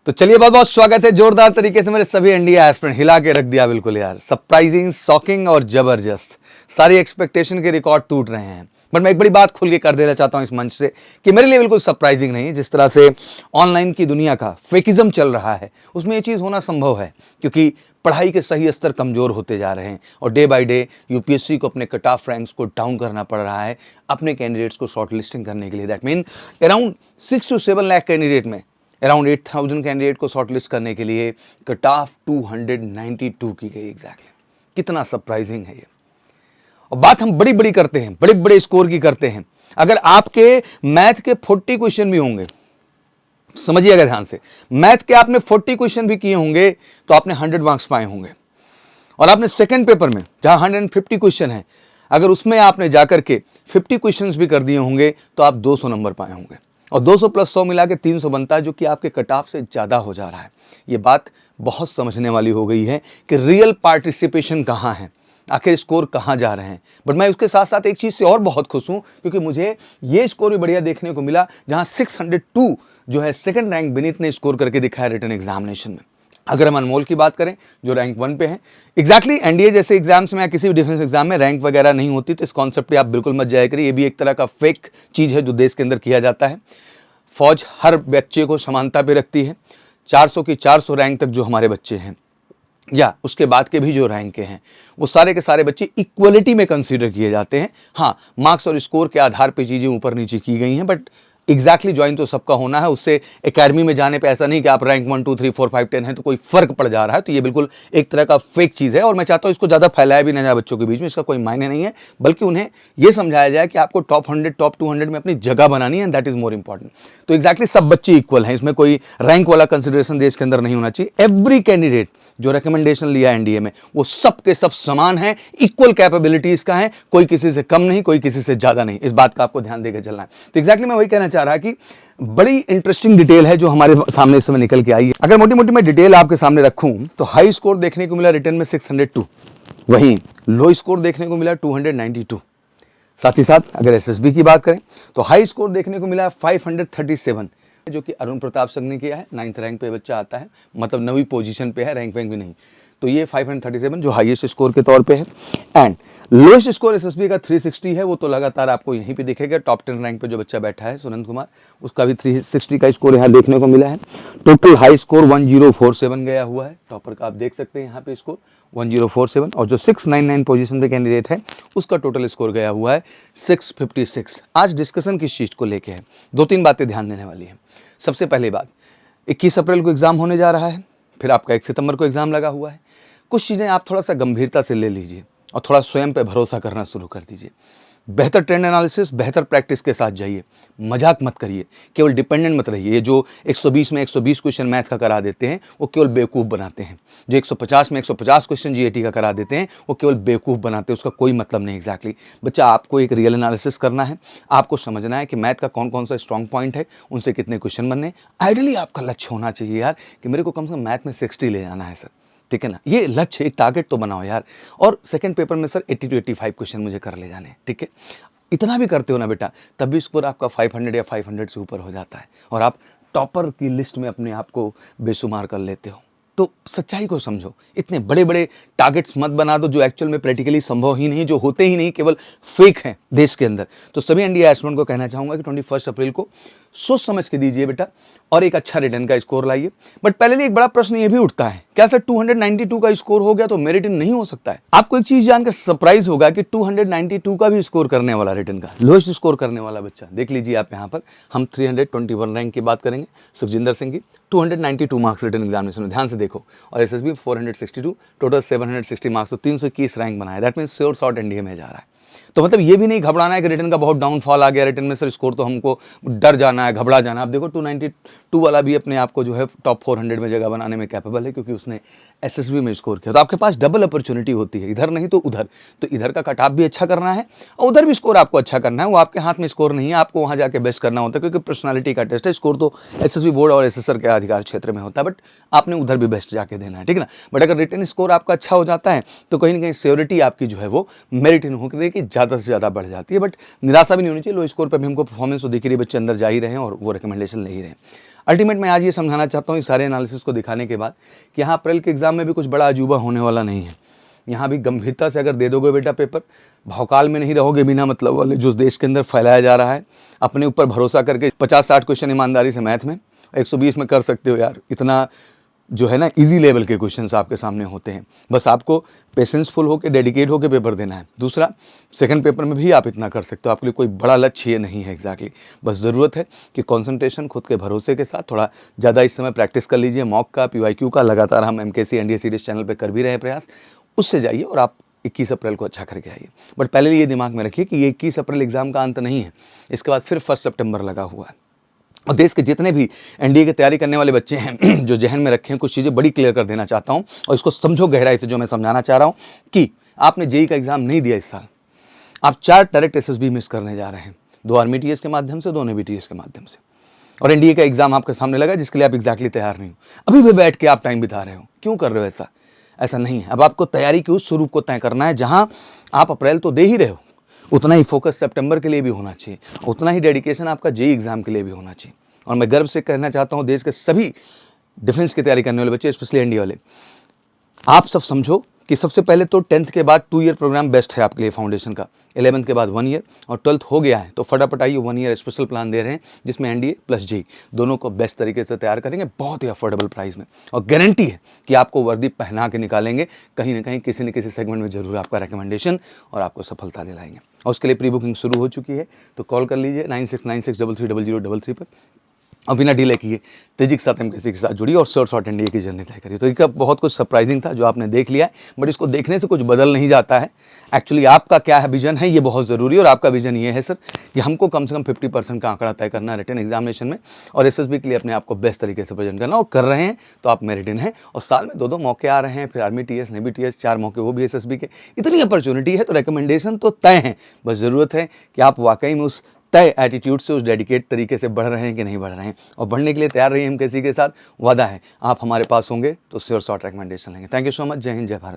तो चलिए बहुत बहुत स्वागत है जोरदार तरीके से मेरे सभी एनडीए एस्पिरेंट हिला के रख दिया बिल्कुल यार। सरप्राइजिंग, शॉकिंग और जबरदस्त सारी एक्सपेक्टेशन के रिकॉर्ड टूट रहे हैं। बट मैं एक बड़ी बात खुल के कर देना चाहता हूं इस मंच से कि मेरे लिए बिल्कुल सरप्राइजिंग नहीं है। जिस तरह से ऑनलाइन की दुनिया का फेकिज्म चल रहा है उसमें ये चीज़ होना संभव है, क्योंकि पढ़ाई के सही स्तर कमज़ोर होते जा रहे हैं और डे बाय डे यूपीएससी को अपने कट ऑफ रैंक्स को डाउन करना पड़ रहा है अपने कैंडिडेट्स को शॉर्ट लिस्टिंग करने के लिए। That mean around 6 to 7 lakh candidate में अराउंड 8000 कैंडिडेट को शॉर्ट लिस्ट करने के लिए कट ऑफ 292 की गई। एग्जैक्टली कितना सरप्राइजिंग है ये। और बात हम बड़ी बड़ी करते हैं, बड़े बड़े स्कोर की करते हैं। अगर आपके मैथ के 40 क्वेश्चन भी होंगे, समझिएगा ध्यान से, मैथ के आपने 40 क्वेश्चन भी किए होंगे तो आपने 100 मार्क्स पाए होंगे। और आपने सेकेंड पेपर में जहां 150 क्वेश्चन है, अगर उसमें आपने जाकर के 50 क्वेश्चन भी कर दिए होंगे तो आप 200 नंबर पाए होंगे। और 200 प्लस 100 मिला के 300 बनता है, जो कि आपके कट ऑफ से ज़्यादा हो जा रहा है। ये बात बहुत समझने वाली हो गई है कि रियल पार्टिसिपेशन कहाँ है, आखिर स्कोर कहाँ जा रहे हैं। बट मैं उसके साथ साथ एक चीज़ से और बहुत खुश हूँ, क्योंकि मुझे ये स्कोर भी बढ़िया देखने को मिला जहाँ 602 जो है सेकंड रैंक विनीत ने स्कोर करके दिखाया रिटन एग्जामिनेशन में। अगर हम अनमोल की बात करें जो रैंक 1 पे है, एग्जैक्टली एनडीए जैसे एग्जाम्स में या किसी भी डिफेंस एग्जाम में रैंक वगैरह नहीं होती, तो इस कॉन्सेप्ट पे आप बिल्कुल मत जाया करिए। ये भी एक तरह का फेक चीज़ है जो देश के अंदर किया जाता है। फौज हर बच्चे को समानता पे रखती है। 400 की 400 रैंक तक जो हमारे बच्चे हैं या उसके बाद के भी जो रैंक के हैं, वो सारे के सारे बच्चे इक्वलिटी में कंसीडर किए जाते हैं। हाँ, मार्क्स और स्कोर के आधार पे चीज़ें ऊपर नीचे की गई हैं, बट एग्जैक्टली ज्वाइन तो सबका होना है। उससे एकेडमी में जाने पे ऐसा नहीं कि आप रैंक 1 2 3 4 5 10 है तो कोई फर्क पड़ जा रहा है। तो ये बिल्कुल एक तरह का फेक चीज़ है और मैं चाहता हूँ इसको ज़्यादा फैलाया भी ना जाए बच्चों के बीच में। इसका कोई मायने नहीं है, बल्कि उन्हें ये समझाया जाए कि आपको टॉप 100 टॉप 200 में अपनी जगह बनानी है, दैट इज मोर इंपॉर्टेंट। तो एग्जैक्टली सब बच्चे इक्वल हैं, इसमें कोई रैंक वाला कंसिडरेशन देश के अंदर नहीं होना चाहिए। एवरी कैंडिडेट जो रिकमेंडेशन लिया एनडीए में वो सब के सब समान है, इक्वल कैपेबिलिटीज का है, कोई किसी से कम नहीं, कोई किसी से ज्यादा नहीं। इस बात का आपको ध्यान देकर चलना है। तो एग्जैक्टली मैं वही कहना चाह रहा कि बड़ी इंटरेस्टिंग डिटेल है जो हमारे सामने इस समय निकल के आई है। अगर मोटी मोटी मैं डिटेल आपके सामने रखूं तो हाई स्कोर देखने को मिला रिटर्न में 602, वहीं लो स्कोर देखने को मिला 292। साथ ही साथ अगर एसएसबी की बात करें तो हाई स्कोर देखने को मिला 537, जो कि अरुण प्रताप सिंह ने किया है। 9th रैंक पे बच्चा आता है, मतलब 9वीं पोजीशन पे है, रैंक वैंक भी नहीं। तो ये 537 जो हाईएस्ट स्कोर के तौर पे है। एंड लोएस्ट स्कोर एसएसबी का 360 है, वो तो लगातार आपको यहीं पे दिखेगा। टॉप 10 रैंक पे जो बच्चा बैठा है सुनंद कुमार, उसका भी 360 का स्कोर यहाँ देखने को मिला है। टोटल हाई स्कोर 1047 गया हुआ है। टॉपर का आप देख सकते हैं यहाँ पे स्कोर 1047, और जो 699 पोजीशन पे कैंडिडेट है उसका टोटल स्कोर गया हुआ है 656। आज डिस्कशन किस चीज़ को लेके है, 2-3 बातें ध्यान देने वाली है। सबसे पहली बात, 21 अप्रैल को एग्ज़ाम होने जा रहा है, फिर आपका 1 सितंबर को एग्ज़ाम लगा हुआ है। कुछ चीज़ें आप थोड़ा सा गंभीरता से ले लीजिए और थोड़ा स्वयं पे भरोसा करना शुरू कर दीजिए। बेहतर ट्रेंड एनालिसिस, बेहतर प्रैक्टिस के साथ जाइए, मजाक मत करिए, केवल डिपेंडेंट मत रहिए। ये जो 120 में 120 क्वेश्चन मैथ का करा देते हैं वो केवल बेवकूफ़ बनाते हैं। जो 150 में 150 क्वेश्चन जीएटी का करा देते हैं वो केवल बेवकूफ़ बनाते हैं, उसका कोई मतलब नहीं। एग्जैक्टली बच्चा, आपको एक रियल एनालिसिस करना है, आपको समझना है कि मैथ का कौन कौन सा स्ट्रॉन्ग पॉइंट है, उनसे कितने क्वेश्चन बनने। आइडियली आपका लक्ष्य होना चाहिए यार कि मेरे को कम से कम मैथ में 60 ले जाना है सर, ठीक है ना। ये लक्ष्य, एक टारगेट तो बनाओ यार। और सेकंड पेपर में सर 80 to 85 क्वेश्चन मुझे कर ले जाने, ठीक है। इतना भी करते हो ना बेटा, तब भी स्कोर आपका 500 या 500 से ऊपर हो जाता है और आप टॉपर की लिस्ट में अपने आप को बेशुमार कर लेते हो। तो सच्चाई को समझो, इतने बड़े बड़े टारगेट्स मत बना दो जो एक्चुअल में प्रैक्टिकली संभव ही नहीं, जो होते ही नहीं, केवल फेक हैं देश के अंदर। तो सभी एनडीए एस्पिरेंट को कहना चाहूँगा कि 21 अप्रैल को सोच समझ के दीजिए बेटा और एक अच्छा रिटर्न का स्कोर लाइए। बट पहले एक बड़ा प्रश्न ये भी उठता है, क्या सर 292 का स्कोर हो गया तो मेरिट इन नहीं हो सकता है? आपको एक चीज जानकर सरप्राइज होगा कि 292 का भी स्कोर करने वाला, रिटर्न का लोएस्ट स्कोर करने वाला बच्चा, देख लीजिए आप यहाँ पर, हम 321 रैंक की बात करेंगे सुखजिंदर सिंह की, 292 मार्क्स रिटर्न एग्जामिनेशन में, ध्यान से देखो। और एसएसबी 462, टोटल 760 मार्क्स, तो 321 रैंक बनाया। That mean sure short NDA में जा रहा है। तो मतलब ये भी नहीं घबराना है कि रिटर्न का बहुत डाउनफॉल आ गया, रिटर्न में सर स्कोर तो हमको डर जाना है, घबरा जाना है। आप देखो 292 वाला भी अपने आप को जो है टॉप 400 में जगह बनाने में कैपेबल है, क्योंकि उसने एसएसबी में स्कोर किया। तो आपके पास डबल अपॉर्चुनिटी होती है, इधर नहीं तो उधर। तो इधर का कट ऑफ भी अच्छा करना है और उधर भी स्कोर आपको अच्छा करना है। वो आपके हाथ में स्कोर नहीं है, आपको वहाँ जाके बेस्ट करना होता है, क्योंकि पर्सनालिटी का टेस्ट है। स्कोर तो एसएसबी बोर्ड और एसएसआर के अधिकार क्षेत्र में होता है, बट आपने उधर भी बेस्ट जाके देना है, ठीक है ना। बट अगर रिटर्न स्कोर आपका अच्छा हो जाता है तो कहीं ना कहीं श्योरिटी आपकी जो है वो मेरिट इन होकर कि ज़्यादा से ज़्यादा बढ़ जाती है। बट निराशा भी नहीं होनी चाहिए, लो स्कोर पर भी हमको परफॉर्मेंस तो दिख रही है, बच्चे अंदर जा ही रहे हैं और वो रिकमेंडेशन ले ही रहे हैं। अल्टीमेट मैं आज ये समझाना चाहता हूँ इस सारे एनालिसिस को दिखाने के बाद कि यहाँ अप्रैल के एग्जाम में भी कुछ बड़ा अजूबा होने वाला नहीं है। यहाँ भी गंभीरता से अगर दे दोगे बेटा पेपर, भौकाल में नहीं रहोगे बिना मतलब वाले जो देश के अंदर फैलाया जा रहा है, अपने ऊपर भरोसा करके 50-60 क्वेश्चन ईमानदारी से मैथ में 120 में कर सकते हो यार। इतना जो है ना इजी लेवल के क्वेश्चंस आपके सामने होते हैं, बस आपको पेशेंसफुल होकर डेडिकेट होकर पेपर देना है। दूसरा, सेकंड पेपर में भी आप इतना कर सकते हो, आपके लिए कोई बड़ा लक्ष्य ये नहीं है एग्जैक्टली। बस ज़रूरत है कि कंसंट्रेशन, खुद के भरोसे के साथ थोड़ा ज़्यादा इस समय प्रैक्टिस कर लीजिए। मॉक का, PYQ का लगातार हम MKC NDA सीरीज चैनल पर कर भी रहे हैं प्रयास, उससे जाइए और आप 21 अप्रैल को अच्छा करके आइए। बट पहले ये दिमाग में रखिए कि ये 21 अप्रैल एग्जाम का अंत नहीं है, इसके बाद फिर 1 सितंबर लगा हुआ है। और देश के जितने भी NDA की तैयारी करने वाले बच्चे हैं जो जहन में रखे हैं, कुछ चीज़ें बड़ी क्लियर कर देना चाहता हूँ और इसको समझो गहराई से। जो मैं समझाना चाह रहा हूँ कि आपने JEE का एग्जाम नहीं दिया इस साल, आप 4 डायरेक्ट SSB मिस करने जा रहे हैं, 2 आर्मी TS के माध्यम से, 2 नेवी TS के माध्यम से। और NDA का एग्जाम आपके सामने लगा जिसके लिए आप एग्जैक्टली तैयार नहीं हो। अभी भी बैठ के आप टाइम बिता रहे हो, क्यों कर रहे हो ऐसा? ऐसा नहीं है। अब आपको तैयारी के उस स्वरूप को तय करना है जहाँ आप अप्रैल तो दे ही रहे हो, उतना ही फोकस सितंबर के लिए भी होना चाहिए, उतना ही डेडिकेशन आपका JEE एग्जाम के लिए भी होना चाहिए। और मैं गर्व से कहना चाहता हूँ देश के सभी डिफेंस की तैयारी करने वाले बच्चे, स्पेशली NDA वाले, आप सब समझो कि सबसे पहले तो 10th के बाद 2 ईयर प्रोग्राम बेस्ट है आपके लिए फाउंडेशन का, 11th के बाद 1 ईयर, और 12th हो गया है तो फटाफट आइए 1 ईयर स्पेशल प्लान दे रहे हैं जिसमें NDA प्लस JEE दोनों को बेस्ट तरीके से तैयार करेंगे, बहुत ही अफोर्डेबल प्राइस में। और गारंटी है कि आपको वर्दी पहना के निकालेंगे, कहीं ना कहीं किसी न किसी सेगमेंट में जरूर आपका रिकमेंडेशन और आपको सफलता दिलाएंगे। और उसके लिए प्री बुकिंग शुरू हो चुकी है, तो कॉल कर लीजिए 9696330033 पर और बिना डिले किए तेजी के साथ MKC के साथ जुड़िए और शॉर्ट NDA की जर्नी तय करिए। तो इसका बहुत कुछ सरप्राइजिंग था जो आपने देख लिया है, बट इसको देखने से कुछ बदल नहीं जाता है। एक्चुअली आपका क्या है विजन है, ये बहुत ज़रूरी है। और आपका विजन ये है सर कि हमको कम से कम 50% का आंकड़ा तय करना है रिटन एग्जामिनेशन में, और SSB के लिए अपने आप को बेस्ट तरीके से प्रेजेंट करना, और कर रहे हैं तो आप मेरिट हैं। और साल में 2-2 मौके आ रहे हैं, फिर आर्मी TS, नेवी TS 4 मौके वो भी SSB के, इतनी अपॉर्चुनिटी है तो रिकमेंडेशन तो तय है। बस ज़रूरत है कि आप वाकई में उस तय एटीट्यूड से, उस डेडिकेट तरीके से बढ़ रहे हैं कि नहीं बढ़ रहे हैं। और बढ़ने के लिए तैयार रहिए MKC के साथ, वादा है आप हमारे पास होंगे तो श्योर शॉर्ट रिकमेंडेशन लेंगे। Thank you so much. जय हिंद, जय भारत।